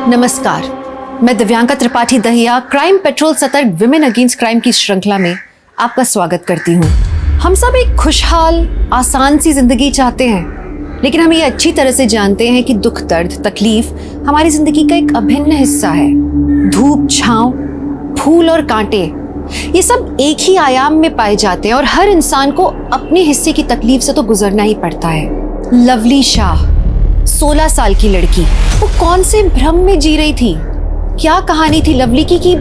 नमस्कार, मैं Divyanka Tripathi Dahiya crime petrol सतर्क विमेन अगेंस्ट क्राइम की श्रृंखला में आपका स्वागत करती हूँ। हम सब एक खुशहाल आसान सी जिंदगी चाहते हैं, लेकिन हम ये अच्छी तरह से जानते हैं कि दुख दर्द तकलीफ हमारी जिंदगी का एक अभिन्न हिस्सा है। धूप छांव, फूल और कांटे, ये सब एक ही आयाम में पाए जाते हैं और हर इंसान को अपने हिस्से की तकलीफ से तो गुजरना ही पड़ता है। लवली शाह 16 साल की लड़की, वो कौन से भ्रम में जी रही थी? क्या कहानी थी लवली की कि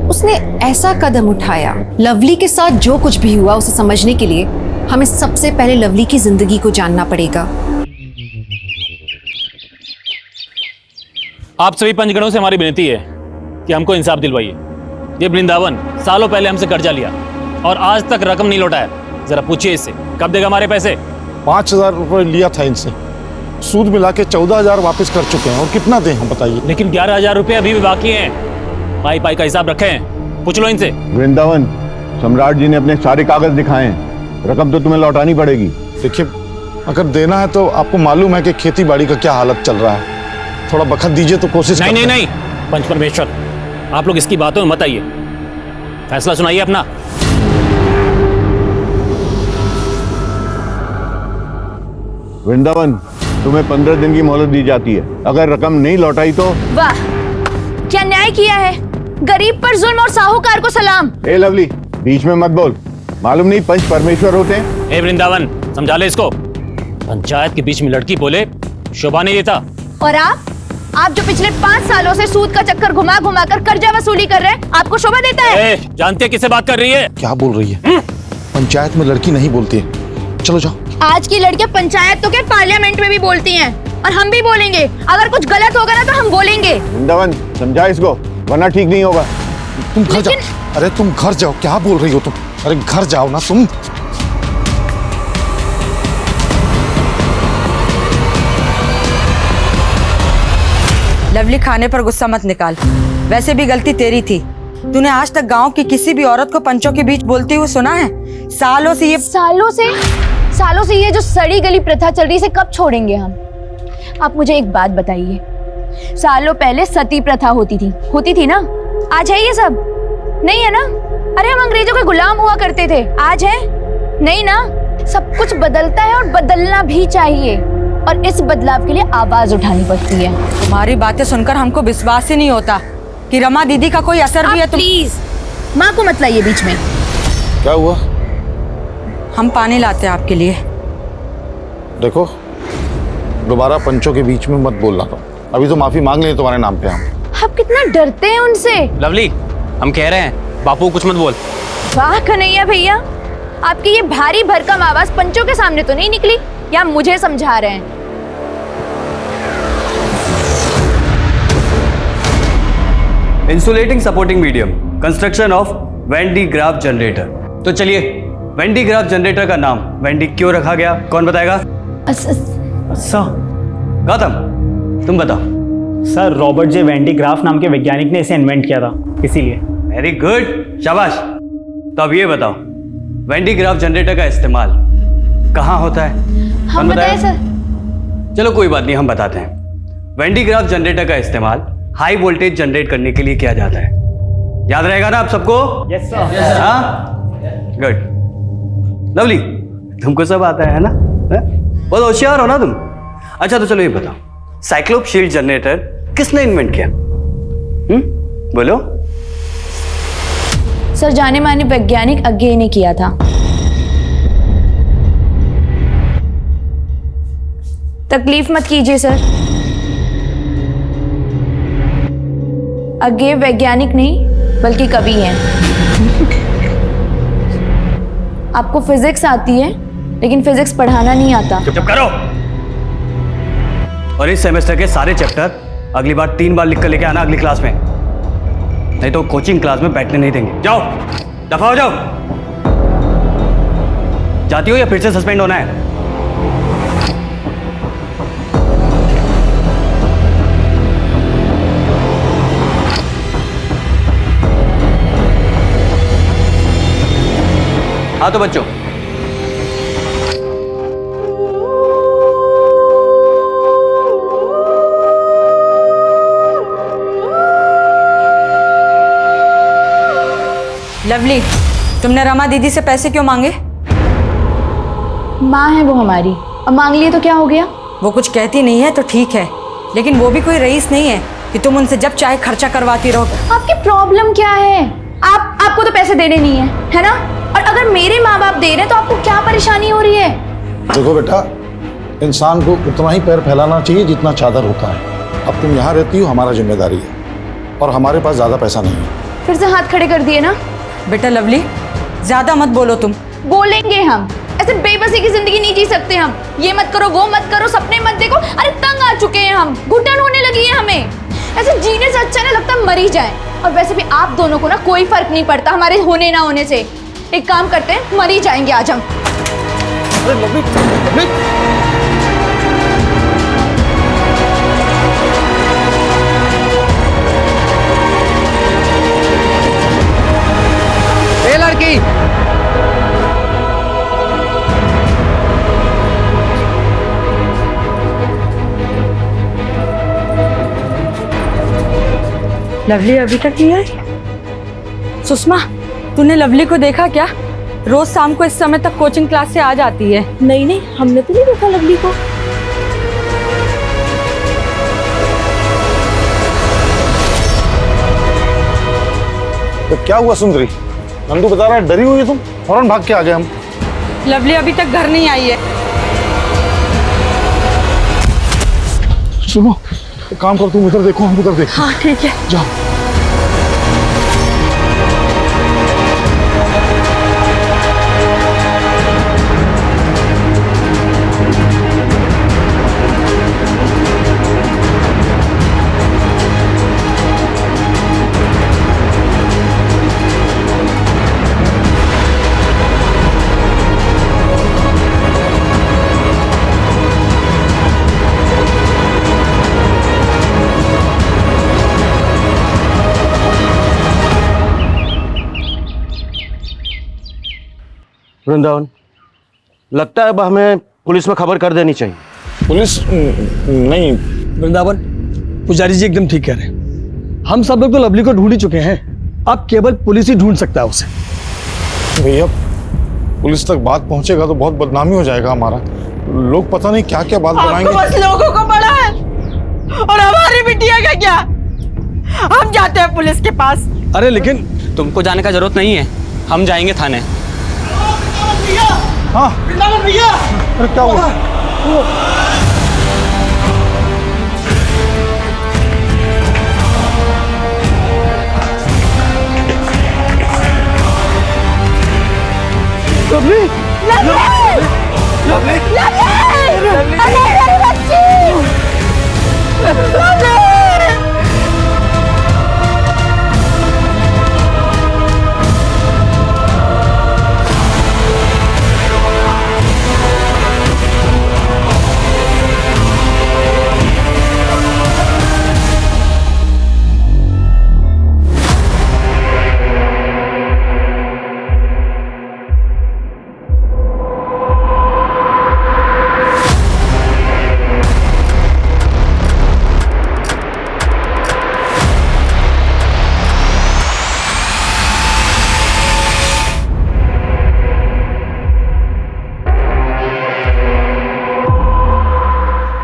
उसने ऐसा कदम उठाया? लवली के साथ जो कुछ भी हुआ उसे समझने के लिए हमें सबसे पहले लवली की जिंदगी को जानना पड़ेगा। आप सभी पंचगणों से हमारी विनती है कि हमको इंसाफ दिलवाइए। ये वृंदावन सालों पहले हमसे कर्जा लिया और आज तक रकम नहीं लौटाया। जरा पूछिए इससे, कब देगा हमारे पैसे? 5,000 रुपये लिया था इनसे, सूद मिला के 14,000 वापस कर चुके हैं। और कितना दें हम बताइए? लेकिन 11,000 रुपये अभी भी बाकी हैं। पाई पाई का हिसाब रखे हैं, पूछ लो इनसे। वृंदावन, सम्राट जी ने अपने सारे कागज दिखाए हैं, रकम तो तुम्हें लौटानी पड़ेगी। देखिए, अगर देना है तो आपको मालूम है कि खेती बाड़ी का क्या हालत चल रहा है, थोड़ा बखत दीजिए तो कोशिश नहीं करते नहीं हैं। नहीं, पंच परमेश्वर, आप लोग इसकी बातों में मत आइए, फैसला सुनाइए अपना। वृंदावन, तुम्हें 15 दिन की मोहलत दी जाती है। अगर रकम नहीं लौटाई तो। वाह, क्या न्याय किया है। गरीब पर जुल्म और साहूकार को सलाम। ए लवली, बीच में मत बोल। मालूम नहीं पंच परमेश्वर होते हैं? ए वृंदावन, समझा ले इसको। पंचायत के बीच में लड़की बोले शोभा नहीं देता। और आप जो पिछले 5 सालों से सूद का चक्कर घुमा घुमा कर कर्जा वसूली कर रहे हैं, आपको शोभा देता है? जानते हैं किससे बात कर रही है? क्या बोल रही है? पंचायत में लड़की नहीं बोलती है। चलो जाओ। आज की लड़कियां पंचायत तो क्या पार्लियामेंट में भी बोलती हैं, और हम भी बोलेंगे। अगर कुछ गलत होगा ना तो हम बोलेंगे। वृंदावन, समझा इसको, वरना ठीक नहीं होगा। तुम घर जाओ। अरे तुम घर जाओ, क्या बोल रही हो तुम? अरे घर जाओ ना तुम। लवली, खाने पर गुस्सा मत निकाल। वैसे भी गलती तेरी थी। तूने आज तक गांव की किसी भी औरत को पंचों के बीच बोलते हुए सुना है? सालों से ये जो सड़ी गली प्रथा चल रही है, इसे कब छोड़ेंगे हम? आप मुझे एक बात बताइए, सालों पहले सती प्रथा होती थी ना? आज है ये सब? नहीं है ना? अरे हम अंग्रेजों के गुलाम हुआ करते थे, आज है? नहीं ना? सब कुछ बदलता है और बदलना भी चाहिए, और इस बदलाव के लिए आवाज उठानी पड़ती है। तुम्हारी बातें सुनकर हमको विश्वास ही नहीं होता कि रमा दीदी का कोई असर भी है। प्लीज माँ को मत लाइए बीच में। क्या हुआ? हम पानी लाते हैं आपके लिए। देखो, दोबारा पंचों के बीच में मत बोलना। तो अभी तो माफी मांग लें तुम्हारे नाम पे हम। आप कितना डरते हैं उनसे। लवली, हम कह रहे हैं बापू कुछ मत बोल। वाह कन्हैया भैया, आपकी ये भारी भरकम आवाज पंचों के सामने तो नहीं निकली, या मुझे समझा रहे हैं? Insulating supporting medium, construction of Wendy graph generator. तो चलिए, वेंडी ग्राफ जनरेटर का नाम वेंडी क्यों रखा गया, कौन बताएगा? अच्छा, गौतम, तुम बताओ। सर रॉबर्ट जे वेंडी ग्राफ नाम के वैज्ञानिक ने इसे इन्वेंट किया था, इसीलिए। वेरी गुड, शाबाश। तो अब ये बताओ, वेंडी ग्राफ जनरेटर का इस्तेमाल कहाँ होता है? हम बताएं सर? चलो कोई बात नहीं, हम बताते हैं। वेंडी ग्राफ जनरेटर का इस्तेमाल हाई वोल्टेज जनरेट करने के लिए किया जाता है। याद रहेगा ना आप सबको? Yes sir. हाँ, गुड। लवली, तुमको सब आता है ना? बहुत होशियार हो ना तुम। अच्छा तो चलो ये बताओ, साइक्लोप शील्ड जनरेटर किसने इन्वेंट किया? बोलो। सर, जाने माने वैज्ञानिक अज्ञे ने किया था। तकलीफ मत कीजिए सर, अज्ञे वैज्ञानिक नहीं बल्कि कवि हैं। आपको फिजिक्स आती है, लेकिन फिजिक्स पढ़ाना नहीं आता। चुप करो। और इस सेमेस्टर के सारे चैप्टर अगली बार 3 बार लिख कर लेके आना अगली क्लास में, नहीं तो कोचिंग क्लास में बैठने नहीं देंगे। जाओ, दफा हो जाओ। जाती हो या फिर से सस्पेंड होना है? हाँ तो बच्चों, लवली, तुमने रमा दीदी से पैसे क्यों मांगे? माँ है वो हमारी, अब मांग लिए तो क्या हो गया? वो कुछ कहती नहीं है तो ठीक है, लेकिन वो भी कोई रईस नहीं है कि तुम उनसे जब चाहे खर्चा करवाती रहो। आपकी प्रॉब्लम क्या है? आपको तो पैसे देने नहीं है ना? और अगर मेरे माँ बाप दे रहे हैं तो आपको क्या परेशानी हो रही है? देखो बेटा, इंसान को उतना ही पैर फैलाना चाहिए जितना चादर होता है। अब तुम यहाँ रहती हो, हमारा जिम्मेदारी है, और हमारे पास ज्यादा पैसा नहीं है। फिर से हाथ खड़े कर दिए ना? बेटा लवली, ज्यादा मत बोलो तुम। बोलेंगे हम, ऐसे बेबसी की जिंदगी नहीं जी सकते हम। ये मत करो, वो मत करो, सपने मत देखो। अरे तंग आ चुके हैं हम, घुटन होने लगी है हमें। ऐसे जीने से अच्छा ना लगता मर ही जाए। और वैसे भी आप दोनों को ना कोई फर्क नहीं पड़ता हमारे होने ना होने से। एक काम करते हैं, मर ही जाएंगे आज हम। लड़की, लवली अभी तक नहीं आई? सुषमा, तूने लवली को देखा क्या? रोज शाम को इस समय तक कोचिंग क्लास से आ जाती है। नहीं, हमने तो नहीं देखा लवली को। तो क्या हुआ सुंदरी? नंदू बता रहा है डरी हुई है तुम, फौरन भाग के आ गए हम। लवली अभी तक घर नहीं आई है। सुनो, एक काम कर, तुम उधर देखो, हम उधर देखो। हाँ ठीक है, जाओ। वृंदावन, लगता है अब हमें पुलिस में खबर कर देनी चाहिए। पुलिस नहीं। वृंदावन, पुजारी जी एकदम ठीक कह रहे हैं। हम सब लोग तो लवली को ढूंढ ही चुके हैं, अब केवल पुलिस ही ढूंढ सकता है उसे। भैया, पुलिस तक बात पहुंचेगा तो बहुत बदनामी हो जाएगा हमारा। लोग पता नहीं क्या क्या बात बनाएंगे। बस लोगों को पड़ा है, और हमारी बिटिया का क्या? हम जाते हैं पुलिस के पास। अरे लेकिन तुमको जाने का जरूरत नहीं है, हम जाएंगे थाने। हाँ भैया, अरे क्या हुआ? लवली, लवली, मेरी बच्ची,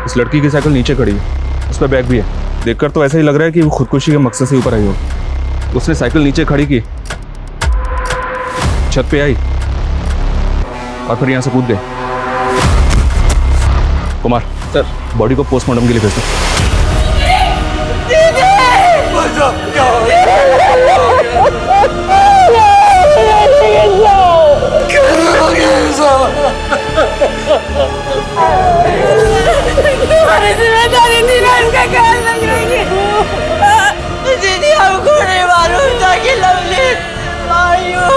इस लड़की की साइकिल नीचे खड़ी है, उस पर बैग भी है। देखकर तो ऐसा ही लग रहा है कि वो खुदकुशी के मकसद से ऊपर आई हो। उसने साइकिल नीचे खड़ी की, छत पे आई और फिर यहाँ से कूद गए। कुमार सर, बॉडी को पोस्टमार्टम के लिए भेज दो। जिम्मेदारी थी ना, इनका ख्याल नहीं रखेगी। दीदी, हमको नहीं मालूम था कि लवली मायूं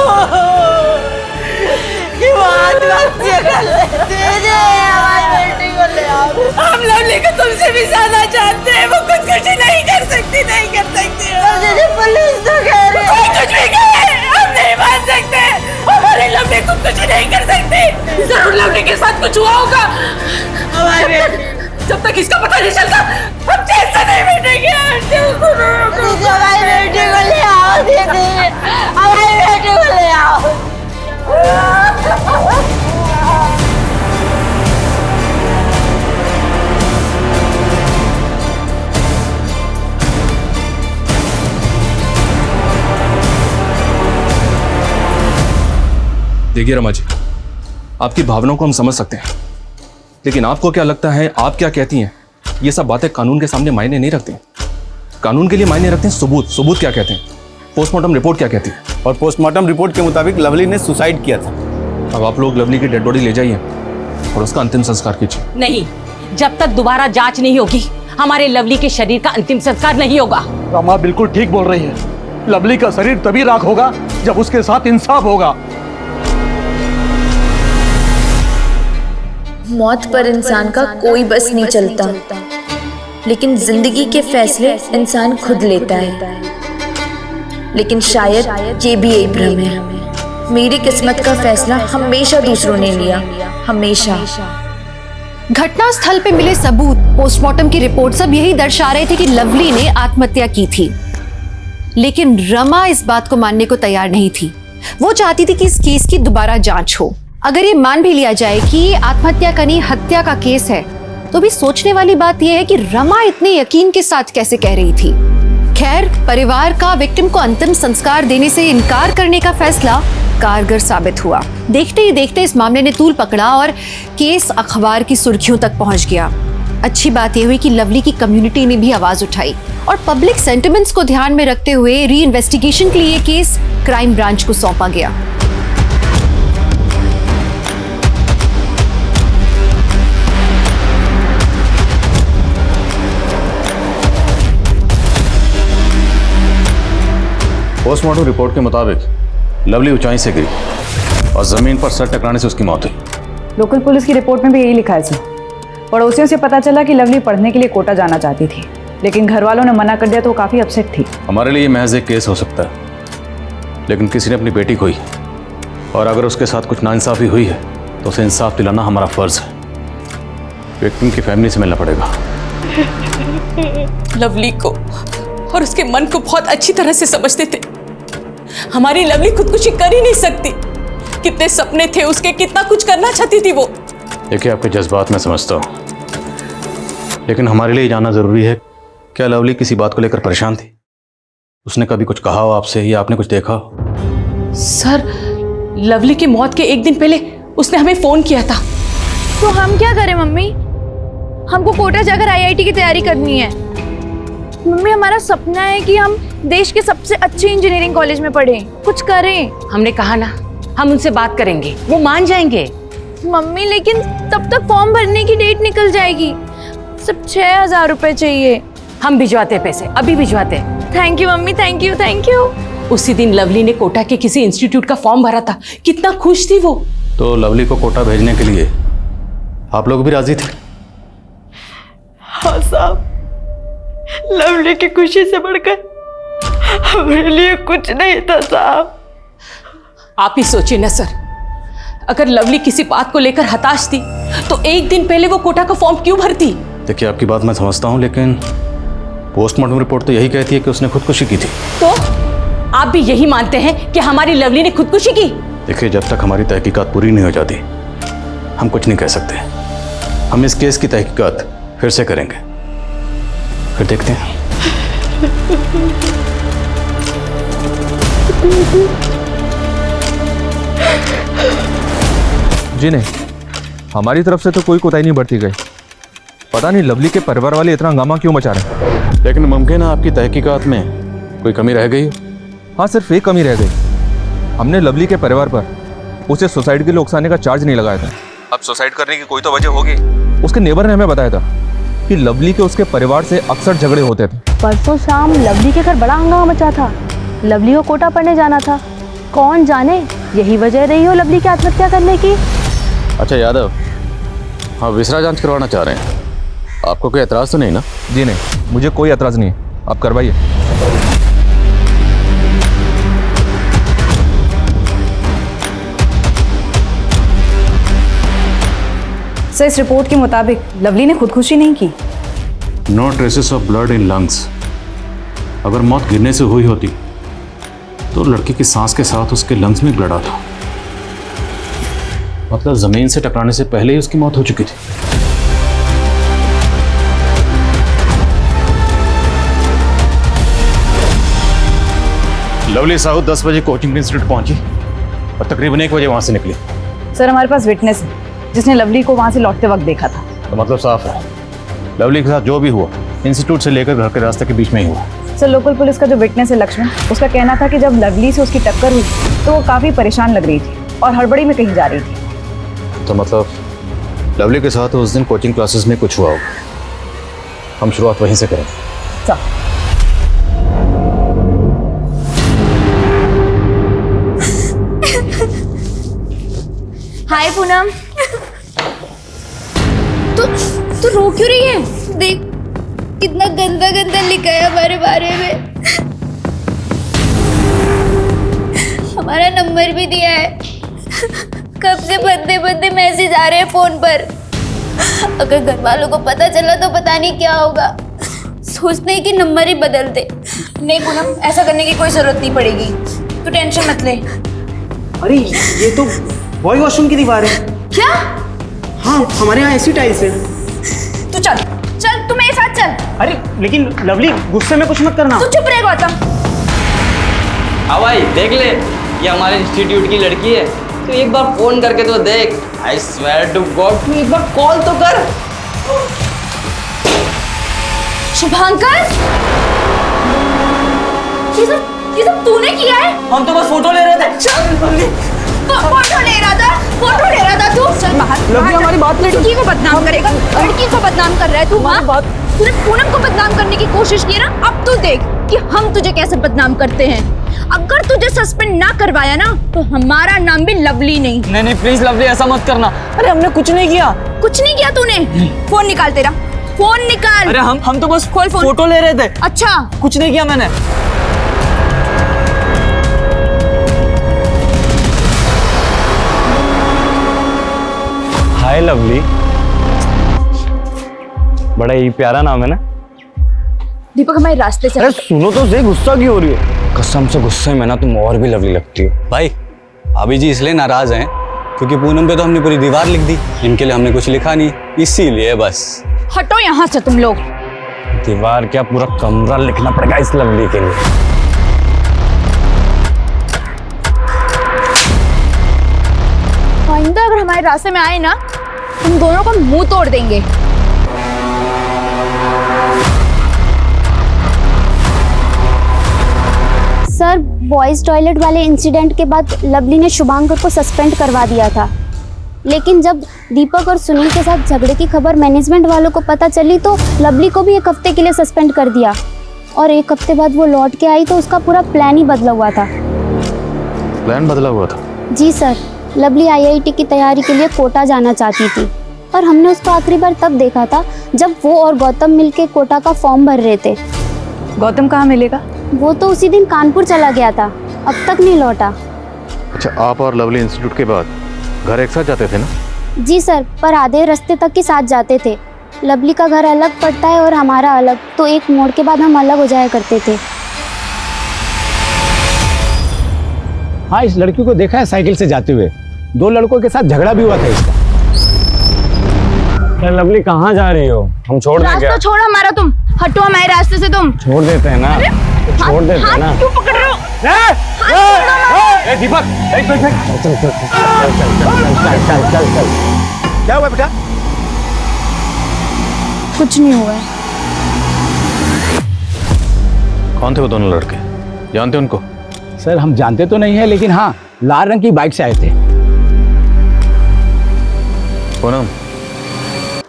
कि वो आत्महत्या कर ले। दीदी, हमारी बेटी को ले आओ। हम लवली को तुमसे भी ज्यादा जानते हैं, वो खुदकुशी नहीं कर सकती, नहीं कर सकती। दीदी, पुलिस तो कह रही है। कुछ भी कहे, हम नहीं मान सकते। हमारी लवली खुदकुशी नहीं कर सकती। जरूर लवली के साथ कुछ हुआ होगा। हमारी बेटी, जब तक इसका पता नहीं चलता हम चैन से नहीं बैठेंगे। हमारी बेटी को ले आओ दीदी, हमारी बेटी को देखिए रमा जी, आपकी भावनाओं को हम समझ सकते हैं, लेकिन आपको क्या लगता है, आप क्या कहती हैं, ये सब बातें कानून के सामने मायने नहीं रखती। कानून के लिए मायने रखते हैं सबूत। सबूत क्या कहते हैं, पोस्टमार्टम रिपोर्ट क्या कहती है। और पोस्टमार्टम रिपोर्ट के मुताबिक लवली ने सुसाइड किया था। अब आप लोग लवली की डेड बॉडी ले जाइए और उसका अंतिम संस्कार कीजिए। नहीं, जब तक दोबारा जांच नहीं होगी हमारे लवली के शरीर का अंतिम संस्कार नहीं होगा। रमा बिल्कुल ठीक बोल रही है। लवली का शरीर तभी राख होगा जब उसके साथ इंसाफ होगा। मौत पर इंसान का कोई बस नहीं चलता, लेकिन जिंदगी के फैसले इंसान खुद लेता है। लेकिन शायद ये भी एक भ्रम है। मेरी किस्मत का फैसला हमेशा दूसरों ने लिया, हमेशा। घटना स्थल पे मिले सबूत, पोस्टमार्टम की रिपोर्ट सब यही दर्शा रहे थे कि लवली ने आत्महत्या की थी। लेकिन रमा इस बात को मानने को तैयार नहीं थी। वो चाहती थी कि इस केस की दोबारा जांच हो। अगर ये मान भी लिया जाए कि ये आत्महत्या का नहीं हत्या का केस है, तो भी सोचने वाली बात यह है कि रमा इतने यकीन के साथ कैसे कह रही थी। खैर, परिवार का विक्टिम को अंतिम संस्कार देने से इनकार करने का फैसला कारगर साबित हुआ। देखते ही देखते इस मामले ने तूल पकड़ा और केस अखबार की सुर्खियों तक पहुंच गया। अच्छी बात यह हुई कि लवली की कम्युनिटी ने भी आवाज उठाई और पब्लिक सेंटिमेंट्स को ध्यान में रखते हुए री इन्वेस्टिगेशन के लिए केस क्राइम ब्रांच को सौंपा गया। पोस्टमार्टम रिपोर्ट के मुताबिक लवली ऊंचाई से गिरी और जमीन पर सर टकराने से उसकी मौत हुई। लोकल पुलिस की रिपोर्ट में भी यही लिखा है सर। पड़ोसियों से पता चला कि लवली पढ़ने के लिए कोटा जाना चाहती थी, लेकिन घर वालों ने मना कर दिया तो वो काफी अपसेट थी। हमारे लिए महज एक केस हो सकता है, लेकिन किसी ने अपनी बेटी खोई और अगर उसके साथ कुछ नाइंसाफी हुई है तो उसे इंसाफ दिलाना हमारा फर्ज है। विक्टिम की फैमिली से मिलना पड़ेगा। लवली को और उसके मन को बहुत अच्छी तरह से समझते थे। हमारी लवली खुदकुशी कर ही नहीं सकती। कितने सपने थे उसके, कितना कुछ करना चाहती थी वो। देखिए, आपके जज्बात में समझता हूँ, लेकिन हमारे लिए जानना जरूरी है, क्या लवली किसी बात को लेकर परेशान थी? उसने कभी कुछ कहा हो आपसे या आपने कुछ देखा हो? सर, लवली की मौत के एक दिन पहले उसने हमें फोन किया था। तो हम क्या करें मम्मी? हमको कोटा जाकर आईआईटी की तैयारी करनी है। मम्मी, हमारा सपना है कि हम देश के सबसे अच्छे इंजीनियरिंग कॉलेज में पढ़ें, कुछ करें। हमने कहा ना, हम उनसे बात करेंगे, वो मान जाएंगे। मम्मी, लेकिन तब तक फॉर्म भरने की डेट निकल जाएगी। सिर्फ 6,000 रुपए चाहिए। हम भिजवाते पैसे, अभी भिजवाते। Thank you mummy, thank you thank you. उसी दिन लवली ने कोटा के किसी इंस्टीट्यूट का फॉर्म भरा था, कितना खुश थी वो। तो लवली को कोटा भेजने के लिए आप लोग भी राजी थे? हाँ साहब, लवली की खुशी से बढ़कर हमारे लिए कुछ नहीं था साहब। आप ही सोचिए ना सर, अगर लवली किसी बात को लेकर हताश थी तो एक दिन पहले वो कोटा का फॉर्म क्यों भरती? देखिए, आपकी बात मैं समझता हूँ, लेकिन पोस्टमार्टम रिपोर्ट तो यही कहती है कि उसने खुदकुशी की थी। तो आप भी यही मानते हैं कि हमारी लवली ने खुदकुशी की? देखिए, जब तक हमारी तहकीकात पूरी नहीं हो जाती हम कुछ नहीं कह सकते। हम इस केस की तहकीकात फिर से करेंगे, फिर देखते हैं। जी नहीं, हमारी तरफ से तो कोई कोताही नहीं बरती गई। पता नहीं लवली के परिवार वाले इतना हंगामा क्यों मचा रहे हैं। लेकिन मुमकिन है आपकी तहकीकात में कोई कमी रह गई हो। हाँ, सिर्फ एक कमी रह गई। हमने लवली के परिवार पर उसे सुसाइड के लिए उकसाने का चार्ज नहीं लगाया था। अब सुसाइड करने की कोई तो वजह होगी। उसके नेबर ने हमें बताया था कि लवली के उसके परिवार से अक्सर झगड़े होते थे। परसों शाम लवली के घर बड़ा हंगामा मचा था। लवली को कोटा पढ़ने जाना था। कौन जाने यही वजह रही हो लवली की आत्महत्या करने की। अच्छा यादव, हाँ, विसरा जांच करवाना चाह रहे हैं, आपको कोई एतराज तो नहीं ना? जी नहीं, मुझे कोई एतराज नहीं है, आप करवाइए। सर, इस रिपोर्ट के मुताबिक लवली ने खुदकुशी नहीं की। No traces of blood in lungs. अगर मौत गिरने से हुई होती तो लड़की की सांस के साथ उसके लंग्स में ब्लड आता, मतलब जमीन से टकराने से पहले ही उसकी मौत हो चुकी थी। लवली साहू 10 बजे कोचिंग इंस्टीट्यूट पहुंची और तकरीबन 1 बजे वहाँ से निकली। सर हमारे पास विटनेस है जिसने लवली को वहाँ से लौटते वक्त देखा था। तो मतलब साफ है, लवली के साथ जो भी हुआ इंस्टीट्यूट से लेकर घर के रास्ते के बीच में ही हुआ। सर लोकल पुलिस का जो विटनेस है लक्ष्मण, उसका कहना था कि जब लवली से उसकी टक्कर हुई तो वो काफ़ी परेशान लग रही थी और हड़बड़ी में कहीं जा रही थी। तो मतलब लवली के साथ उस दिन कोचिंग क्लासेस में कुछ हुआ होगा। हम शुरुआत वहीं से करें। Sir hi Poonam. तू रो क्यों रही है? देख कितना गंदा गंदा लिखा है हमारे बारे में। हमारा नंबर भी दिया है। कब से बंदे बंदे मैसेज आ रहे हैं फोन पर। अगर घर वालों को पता चला तो पता नहीं क्या होगा। सोचते हैं कि नंबर ही बदल दे। नहीं पूनम, ऐसा करने की कोई जरूरत नहीं पड़ेगी, तू टेंशन मत ले। अरे ये तो बॉय वॉशरूम की दीवार है। क्या? हाँ, हमारे यहाँ ऐसी टाइल्स है। तू चल चल, तू मेरे साथ चल। अरे लेकिन लवली, गुस्से में कुछ मत करना। तू चुप रहे गौतम। हाँ भाई देख ले, ये हमारे इंस्टीट्यूट की लड़की है। तो एक बार फोन करके तो देख। आई स्वेयर टू गॉड, तू एक बार कॉल तो कर। शुभांकर, ये सब तूने किया है? हम तो बस फोटो ले रहे थे। फोटो ले रहा था तू। चल बाहर। लवली हमारी बात नहीं। लड़की को बदनाम करेगा, लड़की को बदनाम कर रहा है तू। हाँ, तूने पूनम को बदनाम करने की कोशिश की ना, अब तू देख कि हम तुझे कैसे बदनाम करते हैं। अगर तुझे सस्पेंड ना करवाया ना तो हमारा नाम भी लवली नहीं। नहीं प्लीज लवली, ऐसा मत करना। अरे हमने कुछ नहीं किया। कुछ नहीं किया तूने? फोन निकाल तेरा, फोन निकाल। अरे हम तो बस खोल फोन। फोटो ले रहे थे। अच्छा, कुछ नहीं किया मैंने। हाय लवली, बड़ा ही प्यारा नाम है ना। दीपक हमारे रास्ते से। अरे सुनो तो सही, गुस्सा क्यों हो रही है? कसम से गुस्से में ना तुम और भी लवली लगती हो। भाई भाभी जी इसलिए नाराज हैं क्योंकि पूनम पे तो हमने पूरी दीवार लिख दी, इनके लिए हमने कुछ लिखा नहीं, इसीलिए बस। हटो यहाँ से तुम लोग। दीवार क्या, पूरा कमरा लिखना पड़ेगा इस लवली के लिए। आइंदा अगर हमारे रास्ते में आए ना, हम दोनों का मुंह तोड़ देंगे। सर, बॉयज टॉयलेट वाले इंसिडेंट के बाद लवली ने शुभांकर को सस्पेंड करवा दिया था, लेकिन जब दीपक और सुनील के साथ झगड़े की खबर मैनेजमेंट वालों को पता चली तो लवली को भी 1 हफ्ते के लिए सस्पेंड कर दिया। और 1 हफ्ते बाद वो लौट के आई तो उसका पूरा प्लान ही बदला हुआ था। प्लान बदला हुआ था? जी सर, लवली IIT की तैयारी के लिए कोटा जाना चाहती थी और हमने उसको आखिरी बार तब देखा था जब वो और गौतम मिलके कोटा का फॉर्म भर रहे थे। गौतम कहाँ मिलेगा? वो तो उसी दिन कानपुर चला गया था, अब तक नहीं लौटा। अच्छा, आप और लवली इंस्टीट्यूट के बाद घर एक साथ जाते थे ना? जी सर, पर आधे रास्ते तक के साथ जाते थे। लवली का घर अलग पड़ता है और हमारा अलग, तो एक मोड़ के बाद हम अलग हो जाया करते थे। हाँ, इस लड़की को देखा है साइकिल से जाते हुए। 2 लड़कों के साथ झगड़ा भी हुआ था इसका। लवली कहाँ जा रही हो? हम छोड़ दें क्या? रास्ता छोड़ो हमारा, तुम हटो हमारे रास्ते से। तुम छोड़ देते हैं ना, छोड़ देते हैं ना। क्यों पकड़ रहे हो? दीपक, चल। क्या हुआ बेटा? कुछ नहीं हुआ है। कौन थे वो दोनों लड़के? जानते उनको? सर हम जानते तो नहीं है, लेकिन हाँ, लाल रंग की बाइक से आए थे। पूनम,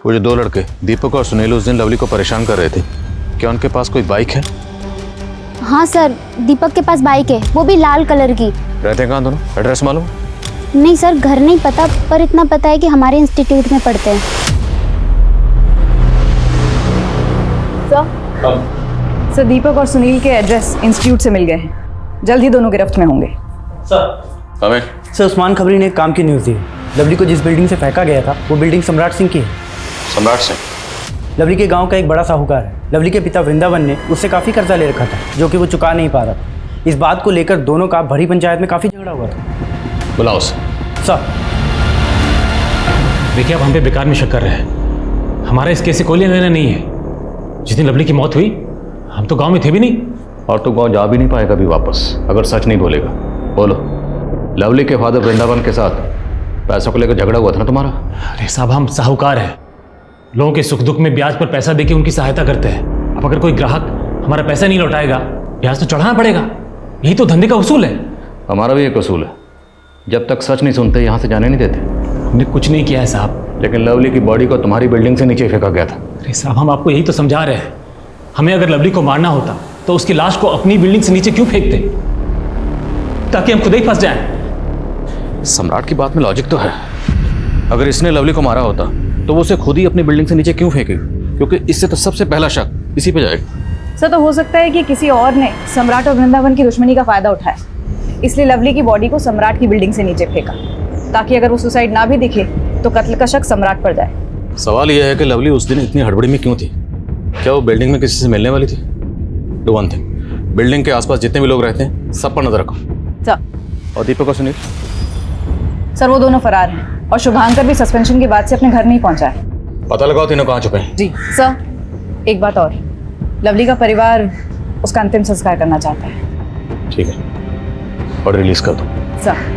वो जो 2 लड़के दीपक और सुनील उस दिन लवली को परेशान कर रहे थे, क्या उनके पास कोई बाइक है? हाँ सर, दीपक के पास बाइक है, वो भी लाल कलर की। रहते हैं कहाँ दोनों? एड्रेस मालूम? नहीं सर, घर नहीं पता, पर इतना पता है कि हमारे इंस्टीट्यूट में पढ़ते हैं। सर, दीपक और सुनील के एड्रेस इंस्टीट्यूट से मिल गए हैं, जल्द ही दोनों गिरफ्त में होंगे। सर उस्मान खबरी ने एक काम की न्यूज़ दी। लवली को जिस बिल्डिंग से फेंका गया था वो बिल्डिंग सम्राट सिंह की है। सम्राट सिंह? लवली के गांव का एक बड़ा साहूकार है। लवली के पिता वृंदावन ने उससे काफ़ी कर्जा ले रखा था जो कि वो चुका नहीं पा रहा था। इस बात को लेकर दोनों का भरी पंचायत में काफ़ी झगड़ा हुआ था। बुलाओ उसे। सर। देखिए, आप हम पे बेकार में शक कर रहे हैं। हमारा इस केस से कोई लेना देना नहीं है। जिस दिन लवली की मौत हुई हम तो गांव में थे भी नहीं। और तो गांव जा भी नहीं पाएगा भी वापस, अगर सच नहीं बोलेगा। बोलो। लवली के फादर वृंदावन के साथ पैसों को लेकर झगड़ा हुआ था ना तुम्हारा? अरे साहब, हम साहूकार हैं, लोगों के सुख दुख में ब्याज पर पैसा देके उनकी सहायता करते हैं। अब अगर कोई ग्राहक हमारा पैसा नहीं लौटाएगा, ब्याज तो चढ़ाना पड़ेगा। यही तो धंधे का उसूल है। हमारा भी एक उसूल है, जब तक सच नहीं सुनते यहाँ से जाने नहीं देते। हमने कुछ नहीं किया है साहब। लेकिन लवली की बॉडी को तुम्हारी बिल्डिंग से नीचे फेंका गया था। अरे साहब, हम आपको यही तो समझा रहे हैं। हमें अगर लवली को मारना होता तो उसकी लाश को अपनी बिल्डिंग से नीचे क्यों फेंकते, ताकि हम खुद ही फंस जाएं। सम्राट की बात में लॉजिक तो है। अगर इसने लवली को मारा होता तो वो उसे खुद ही अपनी बिल्डिंग से नीचे क्यों फेंकेगी? क्योंकि इससे तो सबसे पहला शक इसी पे जाएगा। सर, तो हो सकता है कि किसी और ने सम्राट और वृंदावन की दुश्मनी का फायदा उठाया, इसलिए लवली की बॉडी को सम्राट की बिल्डिंग से नीचे फेंका, ताकि अगर वो सुसाइड ना भी दिखे तो कत्ल का शक सम्राट पर जाए। सवाल यह है कि लवली उस दिन इतनी हड़बड़ी में क्यों थी? क्या वो बिल्डिंग में किसी से मिलने वाली थी? डू वन थिंग, बिल्डिंग के आसपास जितने भी लोग रहते हैं सब पर नजर रखो। सर। और दीपक और सुनील? सर, वो दोनों फरार हैं और शुभांकर भी सस्पेंशन के बाद से अपने घर नहीं पहुंचा है। पता लगाओ तीनों कहाँ छुपे हैं। जी सर। एक बात और, लवली का परिवार उसका अंतिम संस्कार करना चाहता है। ठीक है, और रिलीज कर दो। सर।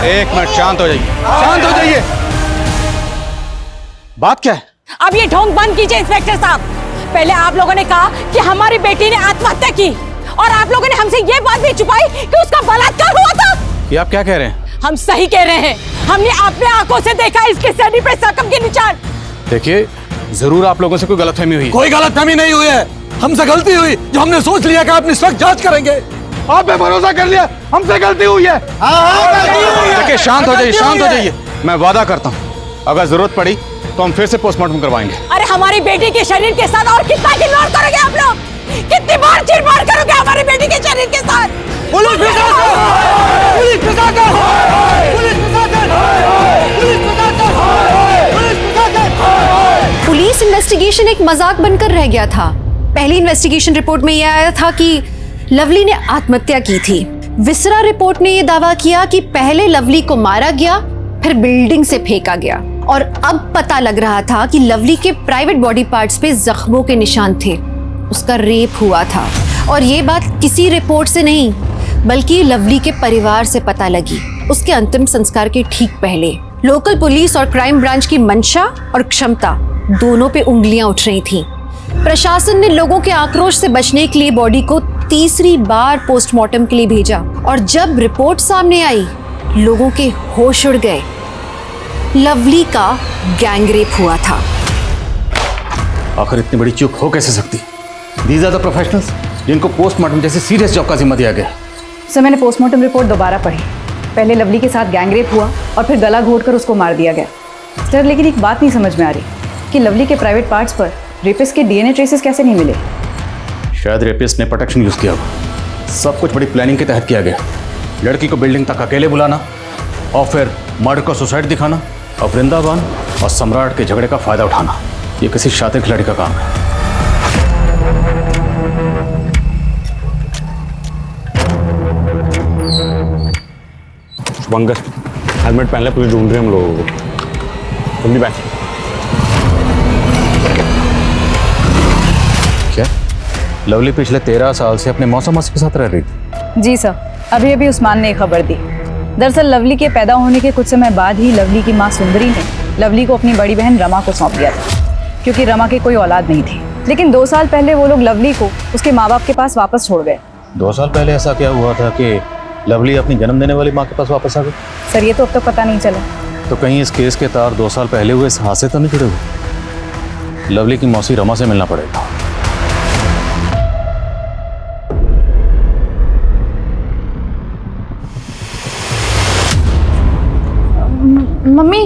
एक मिनट, शांत हो जाइए, शांत हो जाइए। बात क्या है? अब ये ढोंग बंद कीजिए इंस्पेक्टर साहब। पहले आप लोगों ने कहा कि हमारी बेटी ने आत्महत्या की, और आप लोगों ने हमसे ये बात भी छुपाई कि उसका बलात्कार हुआ था। ये आप क्या कह रहे हैं? हम सही कह रहे हैं। हमने अपने आंखों से देखा इसके शरीर पे जख्म के निशान। देखिए, जरूर आप लोगों से कोई गलतफहमी हुई। कोई गलतफहमी नहीं हुई है, हमसे गलती हुई जो हमने सोच लिया कि आप इस वक्त जांच करेंगे। आप पे भरोसा कर लिया, हमसे गलती हुई है। देखिए, शांत हो जाइए, शांत हो जाइए। मैं वादा करता हूँ, अगर जरूरत पड़ी तो हम फिर से पोस्टमार्टम करवाएंगे। अरे हमारी बेटी के शरीर के साथ और कितना खिलवाड़ करोगे आप लोग? कितनी बार चिरबाड़ करोगे हमारी बेटी के शरीर के साथ? पुलिस प्रशासन! पुलिस प्रशासन! पुलिस प्रशासन! पुलिस प्रशासन! पुलिस प्रशासन! पुलिस इन्वेस्टिगेशन एक मजाक बनकर रह गया था। पहली इन्वेस्टिगेशन रिपोर्ट में यह आया था कि लवली ने आत्महत्या की थी। विसरा रिपोर्ट ने यह दावा किया कि पहले लवली को मारा गया, फिर बिल्डिंग से फेंका गया, और अब पता लग रहा था कि लवली के प्राइवेट बॉडी पार्ट्स पे जख्मों के निशान थे। उसका रेप हुआ था, और ये बात किसी रिपोर्ट से नहीं बल्कि लवली के परिवार से पता लगी उसके अंतिम संस्कार के ठीक पहले। लोकल पुलिस और क्राइम ब्रांच की मंशा और क्षमता दोनों पे उंगलियां उठ रही थीं। प्रशासन ने लोगों के आक्रोश से बचने के लिए बॉडी को तीसरी बार पोस्टमार्टम के लिए भेजा, और जब रिपोर्ट सामने आई लोगों के होश उड़ गए। लवली का गैंगरेप हुआ था। आखिर इतनी बड़ी चूक हो कैसे सकती? दीज आर द प्रोफेशनल्स जिनको पोस्टमार्टम जैसे सीरियस जॉब का जिम्मा दिया गया। सर, मैंने पोस्टमार्टम रिपोर्ट दोबारा पढ़ी। पहले लवली के साथ गैंगरेप हुआ और फिर गला घोटकर उसको मार दिया गया। सर, लेकिन एक बात नहीं समझ में आ रही कि लवली के प्राइवेट पार्ट्स पर रेपिस्ट के डीएनए ट्रेसेस कैसे नहीं मिले? शायद रेपिस्ट ने प्रोटेक्शन यूज किया होगा। सब कुछ बड़ी प्लानिंग के तहत किया गया। लड़की को बिल्डिंग तक अकेले बुलाना और फिर मर्डर को सुसाइड दिखाना और वृंदावन और सम्राट के झगड़े का फायदा उठाना, ये किसी शातिर खिलाड़ी का काम है। शुभंकर, हेलमेट पहन ले, पुलिस ढूंढ रही है हम लोगों को। जल्दी पहन। क्या लवली पिछले 13 साल से अपने मौसा मासी के साथ रह रही थी? जी सर, अभी अभी उस्मान ने खबर दी। दरअसल लवली के पैदा होने के कुछ समय बाद ही लवली की मां सुंदरी ने लवली को अपनी बड़ी बहन रमा को सौंप दिया था, क्योंकि रमा की कोई औलाद नहीं थी। लेकिन 2 साल पहले वो लोग लवली को उसके माँ बाप के पास वापस छोड़ गए। 2 साल पहले ऐसा क्या हुआ था कि लवली अपनी जन्म देने वाली माँ के पास वापस आ गई? सर ये तो अब तक पता नहीं चला। तो कहीं इस केस के तार 2 साल पहले हुए इस हादसे तो नहीं जुड़े हुए? लवली की मौसी रमा से मिलना पड़ेगा। मम्मी,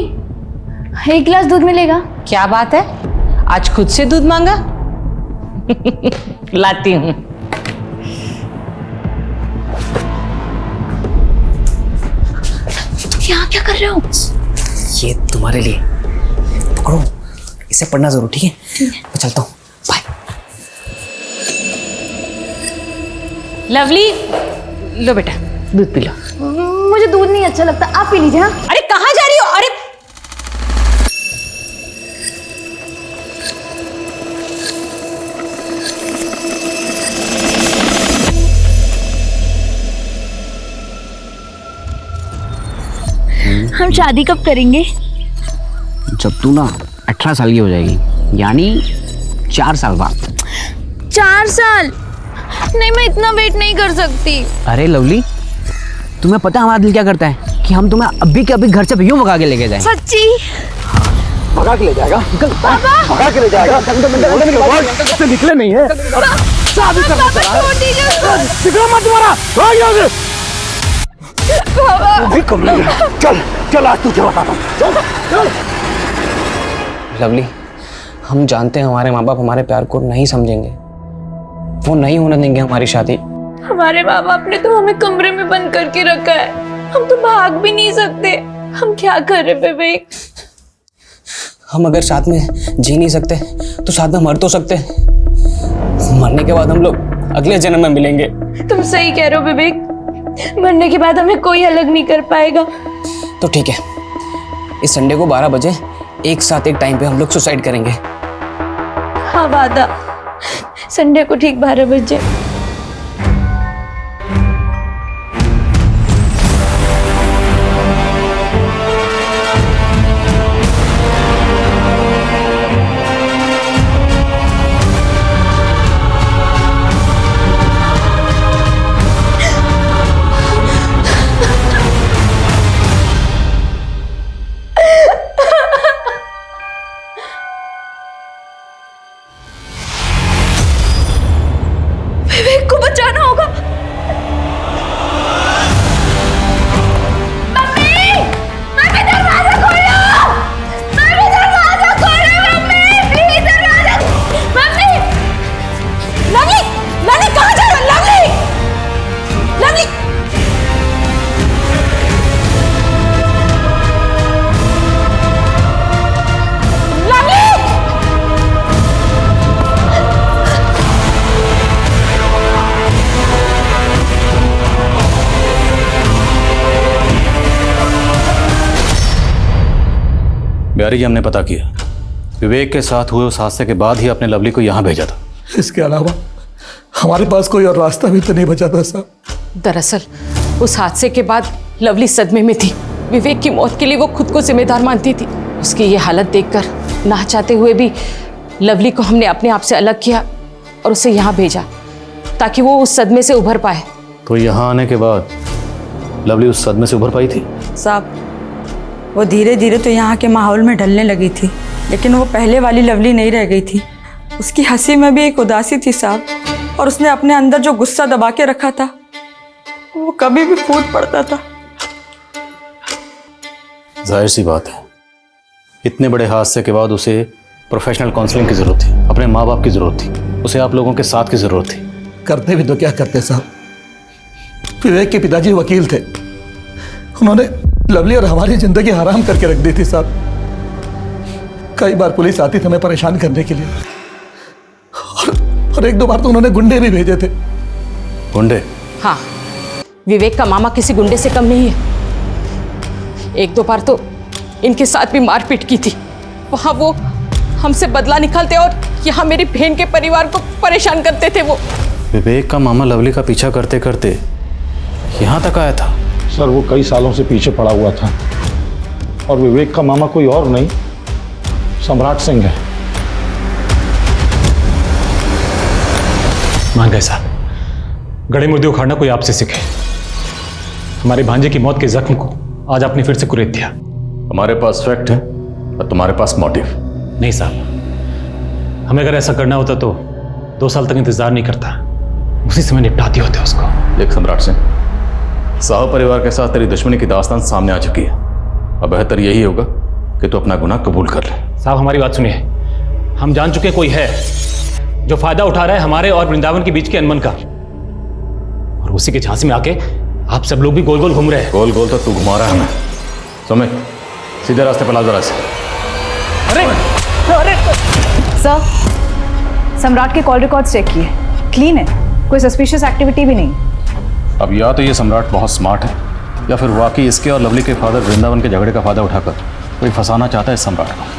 1 गिलास दूध मिलेगा? क्या बात है, आज खुद से दूध मांगा? लाती हूँ। यहाँ क्या कर रहे हो? ये तुम्हारे लिए, पकड़ो, इसे पढ़ना जरूर, ठीक है? मैं चलता हूँ, बाय। लवली, लो बेटा दूध पी लो। मुझे दूध नहीं अच्छा लगता, आप पी लीजिए। हाँ? अरे कहाँ जा रही हो? अरे हम शादी कब करेंगे? जब तू ना 18 साल की हो जाएगी, यानी 4 साल बाद। 4 साल? नहीं, मैं इतना वेट नहीं कर सकती। अरे लवली, तुम्हें पता है हमारा दिल क्या करता है कि हम तुम्हें अभी के अभी घर से यूं भगा के लेके जाएं। सच्ची? भगा के ले जाएगा? भगा के ले जाएगा? से निकले नहीं है। शादी करना निकलो मत तुम्हारा। भी कम नहीं है। चल चल, आज तुझे बताता हूँ। चल। लवली, हम जानते हैं हमारे माँ बाप हमारे प्यार को नहीं समझेंगे, वो नहीं होने देंगे हमारी शादी। हमारे माँ बाप ने तो हमें कमरे में बंद करके रखा है, हम तो भाग भी नहीं सकते। हम क्या कर रहे विवेक? हम अगर साथ में जी नहीं सकते तो साथ में मर तो सकते। मरने के बाद हम लोग अगले जन्म में मिलेंगे। तुम सही कह रहे हो विवेक, मरने के बाद हमें कोई अलग नहीं कर पाएगा। तो ठीक है, इस संडे को 12 बजे एक साथ एक टाइम पे हम लोग सुसाइड करेंगे। हाँ वादा, संडे को ठीक 12 बजे। विवेक को बचाना होगा। मम्मी, मम्मी दरवाजा खोलो। मम्मी दरवाजा खोलो। मम्मी प्लीज दरवाजा। मम्मी, लवली, लवली कहाँ जा रहे हो? लवली, लवली, लवली। बिहारी जी, हमने पता किया, विवेक के साथ हुए उस हादसे के बाद ही आपने लवली को यहाँ भेजा था। इसके अलावा हमारे पास कोई और रास्ता भी तो नहीं बचा था साहब। दरअसल उस हादसे के बाद लवली सदमे में थी। विवेक की मौत के लिए वो खुद को जिम्मेदार मानती थी। उसकी ये हालत देखकर ना चाहते हुए भी लवली को हमने अपने आप से अलग किया और उसे यहाँ भेजा ताकि वो उस सदमे से उभर पाए। तो यहाँ आने के बाद लवली उस सदमे से उभर पाई थी? साहब, वो धीरे धीरे तो यहाँ के माहौल में ढलने लगी थी, लेकिन वो पहले वाली लवली नहीं रह गई थी। उसकी हंसी में भी एक उदासी थी साहब, और उसने अपने अंदर जो गुस्सा दबा के रखा था वो कभी भी फूट पड़ता था। जाहिर सी बात है, इतने बड़े हादसे के बाद उसे प्रोफेशनल काउंसलिंग की जरूरत थी, अपने माँ बाप की जरूरत थी, उसे आप लोगों के साथ की जरूरत थी। करते भी तो क्या करते साहब, विवेक के पिताजी वकील थे, उन्होंने लवली और हमारी जिंदगी हराम करके रख दी थी साहब। कई बार पुलिस आती थी हमें परेशान करने के लिए, और 1-2 बार तो उन्होंने गुंडे भी भेजे थे। गुंडे? हाँ, विवेक का मामा किसी गुंडे से कम नहीं है। 1-2 बार तो इनके साथ भी मारपीट की थी। वहां वो हमसे बदला निकालते और यहाँ मेरी बहन के परिवार को परेशान करते थे। वो विवेक का मामा लवली का पीछा करते करते यहाँ तक आया था? सर, वो कई सालों से पीछे पड़ा हुआ था। और विवेक का मामा कोई और नहीं, सम्राट सिंह है। मान गए साहब, गड़े मुर्दे उखाड़ना कोई आपसे सीखे। हमारे भांजे की मौत के जख्म को आज आपने फिर से कुरेद दिया। हमारे पास फैक्ट है और तुम्हारे पास मोटिव। नहीं साहब, हमें अगर ऐसा करना होता तो 2 साल तक इंतजार नहीं करता, उसी समय निपटाती होते उसको। देख सम्राट सिंह, साहब परिवार के साथ तेरी दुश्मनी की दास्तान सामने आ चुकी है। अब बेहतर यही होगा कि तू अपना गुनाह कबूल कर ले। साहब हमारी बात सुनिए, हम जान चुके कोई है जो फायदा उठा रहा है हमारे और वृंदावन के बीच के अनबन का, और उसी के झांसे में आके आप सब लोग भी गोल गोल घूम रहे हैं। गोल गोल तो तू घुमा रहा है हमें। समझ, सीधे रास्ते पर ला जरा से। अरे सर, सम्राट के कॉल रिकॉर्ड्स चेक किए, क्लीन है, कोई सस्पिशियस एक्टिविटी भी नहीं। अब या तो ये सम्राट बहुत स्मार्ट है या फिर वाकई इसके और लवली के फादर वृंदावन के झगड़े का फायदा उठाकर कोई फंसाना चाहता है इस सम्राट को।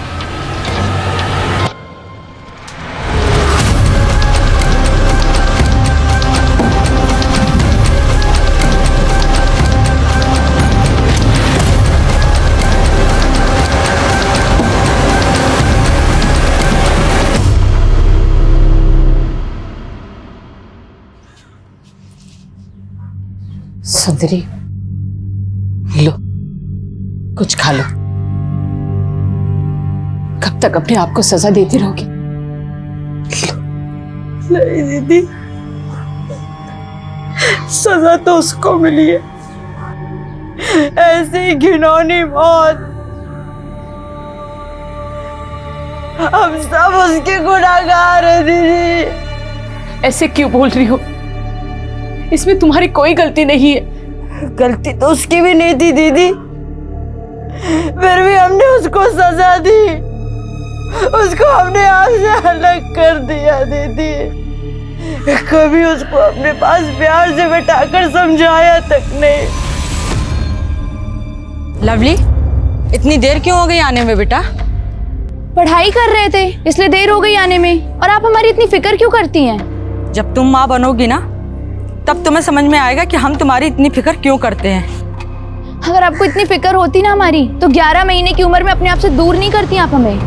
सुंदरी, लो कुछ खा लो। कब तक अपने आप को सजा देती रहोगी? नहीं दीदी, सजा तो उसको मिली है, ऐसी घिनौनी मौत। हम सब उसके गुनहगार हैं दीदी। ऐसे क्यों बोल रही हो? इसमें तुम्हारी कोई गलती नहीं है। गलती तो उसकी भी नहीं थी दीदी, फिर भी हमने उसको सजा दी, उसको हमने आपसे अलग कर दिया दीदी। कभी उसको अपने पास प्यार से बैठाकर समझाया तक नहीं। लवली, इतनी देर क्यों हो गई आने में बेटा? पढ़ाई कर रहे थे इसलिए देर हो गई आने में। और आप हमारी इतनी फिक्र क्यों करती हैं? जब तुम माँ बनोगी ना, तब तुम्हें समझ में आएगा कि हम तुम्हारी इतनी फिक्र क्यों करते हैं। अगर आपको इतनी फिक्र होती ना हमारी, तो 11 महीने की उम्र में अपने आप से दूर नहीं करती आप हमें।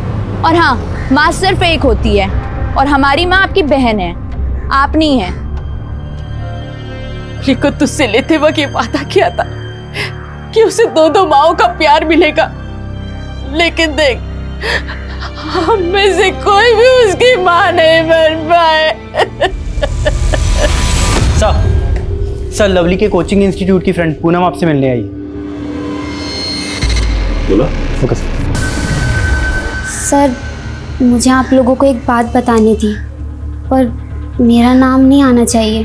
और हाँ, माँ सिर्फ एक होती है, और हमारी माँ आपकी बहन है, आप नहीं है। रिको तुझसे लेते वक्त ये वादा किया था कि उसे 2 माओं का प्यार मिलेगा, लेकिन देख, हम में से कोई भी उसकी माँ नहीं बन पाए। सर, लवली के कोचिंग इंस्टीट्यूट की फ्रेंड पूनम आपसे मिलने आई। बोला? Okay sir. सर, मुझे आप लोगों को एक बात बतानी थी, पर मेरा नाम नहीं आना चाहिए।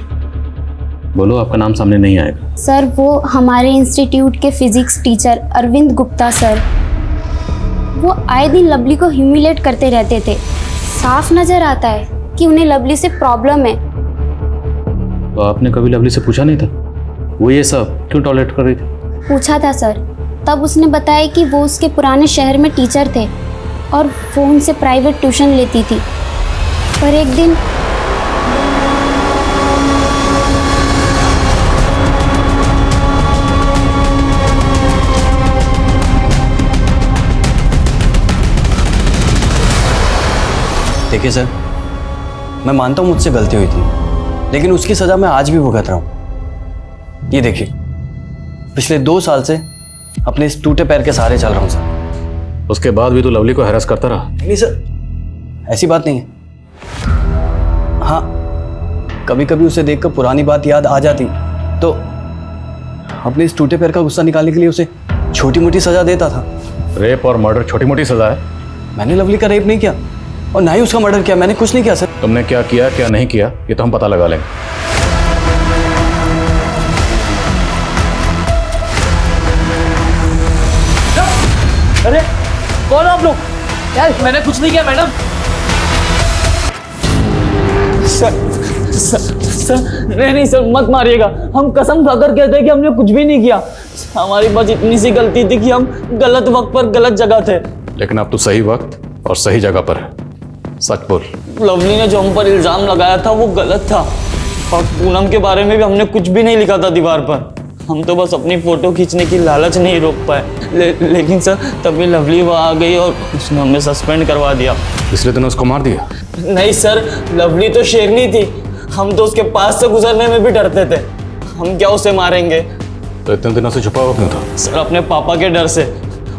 बोलो, आपका नाम सामने नहीं आएगा। सर, वो हमारे इंस्टीट्यूट के physics teacher Arvind Gupta sir, वो आए दिन लवली को ह्यूमिलेट करते रहते थे। साफ नजर आता है कि उन्हें लवली से प्रॉब्लम है। तो आपने कभी लवली से पूछा नहीं था वो ये सब क्यों टॉलरेट कर रही थी? पूछा था सर, तब उसने बताया कि वो उसके पुराने शहर में टीचर थे और वो उनसे प्राइवेट ट्यूशन लेती थी। पर एक दिन देखिए सर, मैं मानता हूँ मुझसे गलती हुई थी, लेकिन उसकी सजा मैं आज भी भुगत रहा हूँ। ये देखिए, पिछले 2 साल से अपने इस टूटे पैर के सहारे चल रहा हूँ सर। उसके बाद भी तू लवली को हैरेस करता रहा? नहीं सर, ऐसी बात नहीं है। हाँ, कभी कभी उसे देखकर पुरानी बात याद आ जाती तो अपने इस टूटे पैर का गुस्सा निकालने के लिए उसे छोटी मोटी सजा देता था। रेप और मर्डर छोटी मोटी सजा है? मैंने लवली का रेप नहीं किया और ना ही उसका मर्डर किया। मैंने कुछ नहीं किया सर। तुमने क्या किया क्या नहीं किया ये तो हम पता लगा लेंगे। अरे कौन आप लोग? यार मैंने कुछ नहीं किया मैडम। सर नहीं सर, मत मारिएगा। हम कसम खाकर कहते हैं कि हमने कुछ भी नहीं किया। हमारी बस इतनी सी गलती थी कि हम गलत वक्त पर गलत जगह थे। लेकिन अब तो सही वक्त और सही जगह पर है, सच बोल। लवली ने जो हम पर इल्जाम लगाया था वो गलत था, और पूनम के बारे में भी हमने कुछ भी नहीं लिखा था दीवार पर। हम तो बस अपनी फोटो खींचने की लालच नहीं रोक पाए, लेकिन सर तभी लवली वहाँ आ गई और उसने हमें सस्पेंड करवा दिया। इसलिए तूने उसको मार दिया? नहीं सर, लवली तो शेरनी थी, हम तो उसके पास से गुजरने में भी डरते थे। हम क्या उसे मारेंगे? तो इतने दिनों से छुपा हुआ क्यों था? सर अपने पापा के डर से।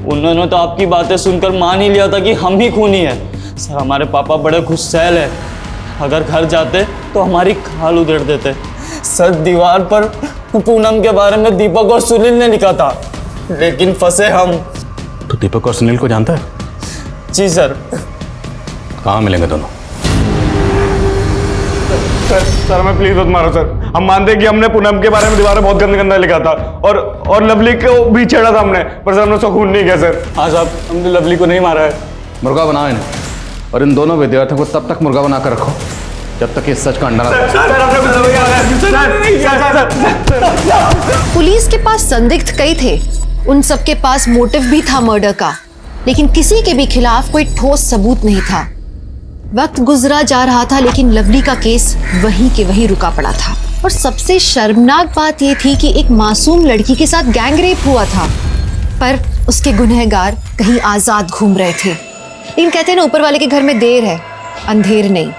उन्होंने तो आपकी बातें सुनकर मान ही लिया था कि हम ही खूनी है। सर हमारे पापा बड़े गुस्सैल है, अगर घर जाते तो हमारी खाल उधेड़ देते। सर दीवार पर पूनम के बारे में दीपक और सुनील ने लिखा था, लेकिन फंसे हम। तो दीपक और सुनील को जानता है? जी सर। कहाँ मिलेंगे दोनों? सर मैं प्लीज मत मारो सर। हम मानते हैं कि हमने पूनम के बारे में दीवार में बहुत गंदा गंदा लिखा था और लवली को भी छेड़ा था हमने, पर सर हमने उसको खून नहीं किया सर। हाँ साहब, हमने लवली को नहीं मारा है। मुर्गा बनाओ इन्हें, और इन दोनों विद्यार्थियों को तब तक मुर्गा बनाकर रखो जब तक इस सच का अंडा ना। पुलिस के पास संदिग्ध कई थे, उन सबके पास मोटिव भी था मर्डर का, लेकिन किसी के भी खिलाफ कोई ठोस सबूत नहीं था। वक्त गुजरा जा रहा था, लेकिन लवली का केस वहीं के वहीं रुका पड़ा था। और सबसे शर्मनाक बात यह थी कि एक मासूम लड़की के साथ गैंगरेप हुआ था, पर उसके गुनहगार कहीं आजाद घूम रहे थे। लेकिन कहते हैं ना, ऊपर वाले के घर में देर है, अंधेर नहीं।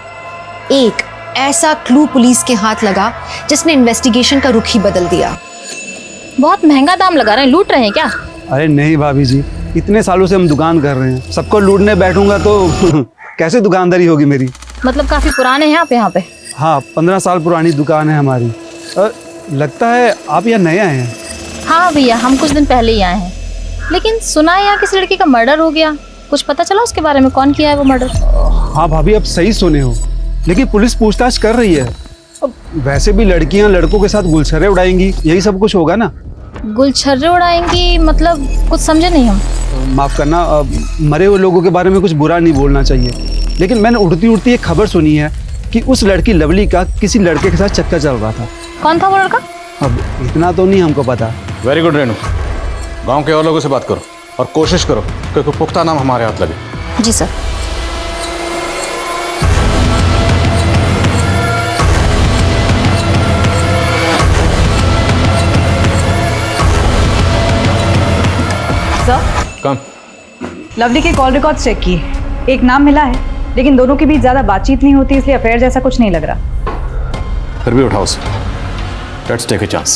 एक ऐसा क्लू पुलिस के हाथ लगा जिसने इन्वेस्टिगेशन का रुख ही बदल दिया। बहुत महंगा दाम लगा रहे हैं, लूट रहे हैं क्या? अरे नहीं भाभी जी, इतने सालों से हम दुकान कर रहे हैं, सबको लूटने बैठूंगा तो कैसे दुकानदारी होगी मेरी? मतलब काफी पुराने हैं आप यहाँ पे? हाँ, 15 साल पुरानी दुकान है हमारी। लगता है आप यहाँ नए आए हैं। हाँ भैया, हम कुछ दिन पहले ही आए हैं, लेकिन सुना है यहाँ किसी लड़की का मर्डर हो गया। कुछ पता चला उसके बारे में, कौन किया है वो मर्डर? हाँ भाभी, अब सही सुने हो, लेकिन पुलिस पूछताछ कर रही है। अब वैसे भी लड़कियां लड़कों के साथ गुलछर्रे उड़ाएंगी, यही सब कुछ होगा ना? गुलछर्रे उड़ाएंगी मतलब कुछ समझे नहीं हम। माफ करना, मरे हुए लोगों के बारे में कुछ बुरा नहीं बोलना चाहिए, लेकिन मैंने उड़ती उड़ती एक खबर सुनी है कि उस लड़की लवली का किसी लड़के के साथ चक्कर चल रहा था। कौन था वो लड़का? अब इतना तो नहीं हमको पता। वेरी गुड रेनू, गांव के और लोगों से बात करो और कोशिश करो कि कोई पुख्ता नाम हमारे हाथ लगे। जी सर। सर, लवली के कॉल रिकॉर्ड्स चेक किए, एक नाम मिला है, लेकिन दोनों के बीच ज्यादा बातचीत नहीं होती, इसलिए अफेयर जैसा कुछ नहीं लग रहा। फिर भी उठाओ sir, let's take a chance.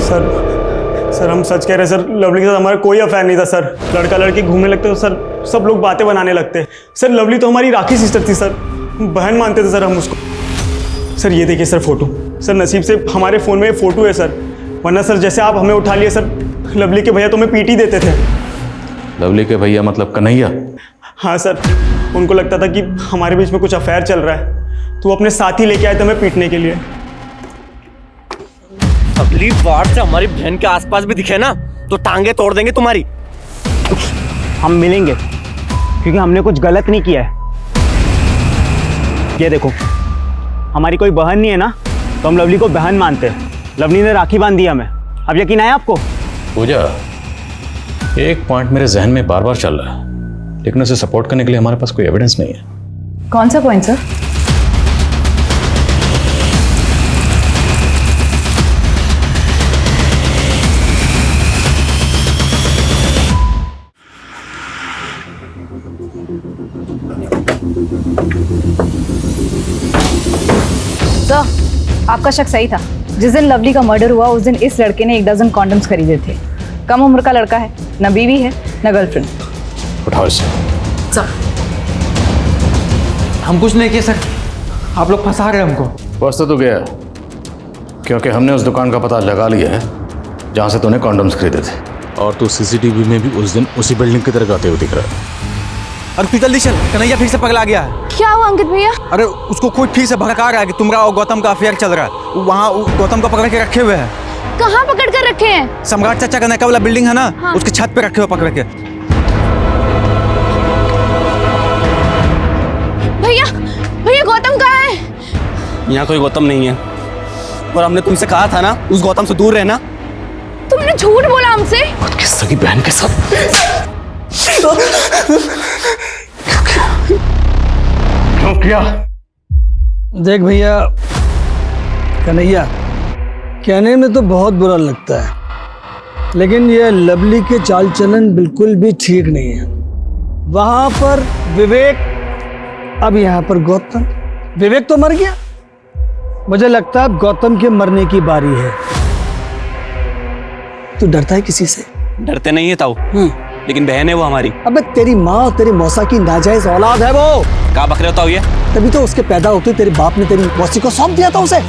Sir हम सच कह रहे हैं सर, लवली के साथ हमारा कोई अफेयर नहीं था सर। लड़का लड़की घूमने लगते तो सर सब लोग बातें बनाने लगते। सर लवली तो हमारी राखी सिस्टर थी सर, बहन मानते थे सर हम उसको। सर ये देखिए सर फोटो, सर नसीब से हमारे फ़ोन में फोटो है सर, वरना सर जैसे आप हमें उठा लिए सर, लवली के भैया तो हमें पीटी देते थे। लवली के भैया मतलब कन्हैया? हाँ सर, उनको लगता था कि हमारे बीच में कुछ अफेयर चल रहा है, तो वो अपने साथी लेके आए थे हमें पीटने के लिए। अगली बार से हमारी बहन के आसपास भी दिखे ना तो टांगे तोड़ देंगे तुम्हारी। हम मिलेंगे क्योंकि हमने कुछ गलत नहीं किया है। ये देखो, हमारी कोई बहन नहीं है ना, तो हम लवली को बहन मानते हैं। लवली ने राखी बांध दी हमें, अब यकीन आया आपको? पूजा, एक पॉइंट मेरे जहन में बार बार चल रहा है, लेकिन उसे सपोर्ट करने के लिए हमारे पास कोई एविडेंस नहीं है। कौन सा पॉइंट सर? सर, आपका शक सही था। जिस दिन लवली का मर्डर हुआ उस दिन इस लड़के ने 1 डज़न कॉन्डम्स खरीदे थे। कम उम्र का लड़का है, न बीवी है न गर्लफ्रेंड। उठाओ इसे। सर, हम कुछ नहीं किए सर, आप लोग फंसा रहे हमको। फंस तो गया है, क्योंकि हमने उस दुकान का पता लगा लिया है जहाँ से तूने कॉन्डम्स खरीदे थे, और तू सीसीटीवी में भी उस दिन उसी बिल्डिंग की तरफ आते हुए दिख रहा है। अरे तू जल्दी चल, कन्हैया फिर से पगला गया है। क्या हुआ अंकित भैया? अरे उसको कोई फिर से भड़का रहा है कि तुम्हारा और गौतम का अफेयर चल रहा है। वहाँ गौतम को पकड़ के रखे हुए हैं। कहाँ पकड़ कर रखे हैं? सम्राट चाचा का नया वाला बिल्डिंग है ना, हाँ। उसके छत पे रखे हुए पकड़ के। भैया भैया गौतम कहाँ है? यहाँ कोई गौतम नहीं है, और हमने तुमसे कहा था ना उस गौतम से दूर रहना। तुमने झूठ बोला हमसे। खुद की सगी बहन के साथ क्यों किया? देख भैया कन्हैया, कहने में तो बहुत बुरा लगता है, लेकिन ये लवली के चाल चलन बिल्कुल भी ठीक नहीं है। वहां पर विवेक, अब यहाँ पर गौतम। विवेक तो मर गया, मुझे लगता है गौतम के मरने की बारी है। तू डरता है किसी से? डरते नहीं है ताऊ, लेकिन बहन है वो हमारी। अबे तेरी माँ और तेरी मौसा की नाजायज औलाद है वो। क्या बक रहे हो ताऊ ये? तभी तो उसके पैदा होते तेरे बाप ने तेरी मौसी को सौंप दिया था उसे।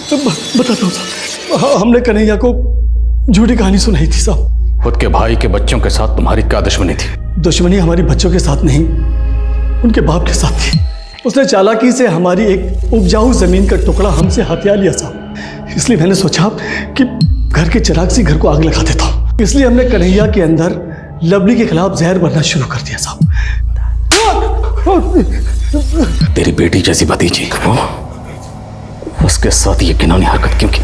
बताता हूँ साहब, हमने कन्हैया को झूठी कहानी सुनाई थी साहब। खुद के भाई के बच्चों के साथ तुम्हारी क्या दुश्मनी थी? दुश्मनी हमारी बच्चों के साथ नहीं, उनके बाप के साथ थी। उसने चालाकी से हमारी एक उपजाऊ जमीन का टुकड़ा हमसे हथिया लिया साहब। इसलिए मैंने सोचा कि घर के चिराग से घर को आग लगा देता हूँ। इसलिए हमने कन्हैया के अंदर लवली के खिलाफ जहर भरना शुरू कर दिया साहब। तेरी बेटी जैसी भतीजी, उसके साथ ये घिनौनी हरकत क्यों की?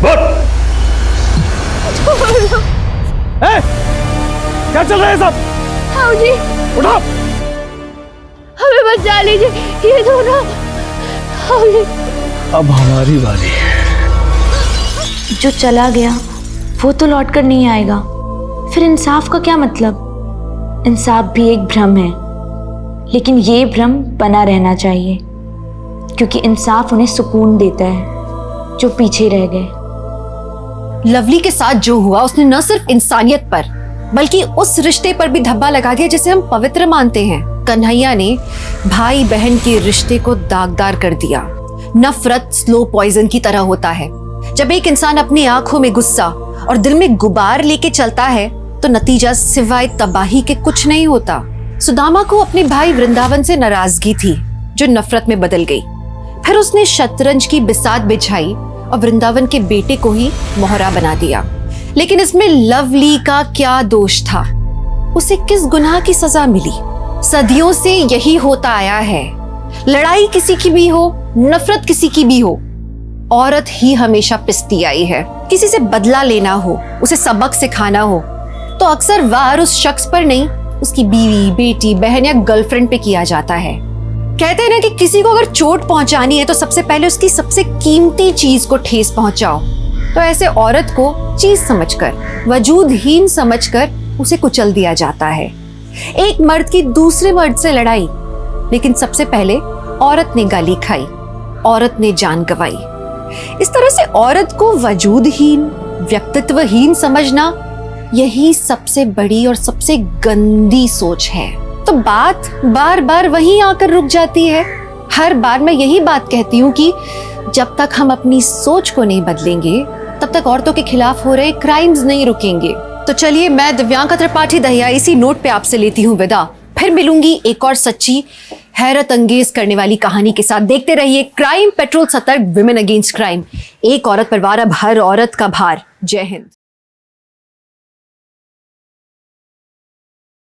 क्या चल रहा है साहब? हाँ जी, उठो, हमें बचा लीजिए, ये दोनों। हाँ जी। अब हमारी बारी है। जो चला गया वो तो लौट कर नहीं आएगा, फिर इंसाफ का क्या मतलब? इंसाफ भी एक भ्रम है, लेकिन ये भ्रम बना रहना चाहिए, क्योंकि इंसाफ उन्हें सुकून देता है जो पीछे रह गए। लवली के साथ जो हुआ उसने न सिर्फ इंसानियत पर बल्कि उस रिश्ते पर भी धब्बा लगा दिया जिसे हम पवित्र मानते हैं। कन्हैया ने भाई बहन के रिश्ते को दागदार कर दिया। नफरत स्लो पॉइजन की तरह होता है। जब एक इंसान अपनी आंखों में गुस्सा और दिल में गुबार लेके चलता है तो नतीजा सिवाय तबाही के कुछ नहीं होता। सुदामा को अपने भाई वृंदावन से नाराजगी थी जो नफरत में बदल गई। फिर उसने शतरंज की बिसात बिछाई और वृंदावन के बेटे को ही मोहरा बना दिया। लेकिन इसमें लवली का क्या दोष था? उसे किस गुनाह की सजा मिली? सदियों से यही होता आया है। लड़ाई किसी की भी हो, नफरत किसी की भी हो, औरत ही हमेशा पिसती आई है। किसी से बदला लेना हो, उसे सबक सिखाना हो तो अक्सर वार उस शख्स पर नहीं, उसकी बीवी, बेटी, बहन या गर्लफ्रेंड पे किया जाता है। कहते हैं ना कि किसी को अगर चोट पहुंचानी है तो सबसे पहले उसकी सबसे कीमती चीज को ठेस पहुंचाओ। तो ऐसे औरत को चीज समझकर, वजूदहीन समझकर उसे कुचल दिया जाता है। एक मर्द की दूसरे मर्द से लड़ाई, लेकिन सबसे पहले औरत ने गाली खाई, औरत ने जान गंवाई। इस तरह से औरत को वजूदहीन, व्यक्तित्वहीन समझना यही सबसे बड़ी और सबसे गंदी सोच है। तो बात बार बार वहीं आकर रुक जाती है। हर बार मैं यही बात कहती हूँ कि जब तक हम अपनी सोच को नहीं बदलेंगे तब तक औरतों के खिलाफ हो रहे क्राइम्स नहीं रुकेंगे। तो चलिए, मैं दिव्यांका त्रिपाठी दहिया इसी नोट पे आपसे लेती हूँ विदा। फिर मिलूंगी एक और सच्ची, हैरत अंगेज करने वाली कहानी के साथ। देखते रहिए क्राइम पेट्रोल, सतर्क, विमेन अगेंस्ट क्राइम। एक औरत पर वार, अब हर औरत का भार। जय हिंद।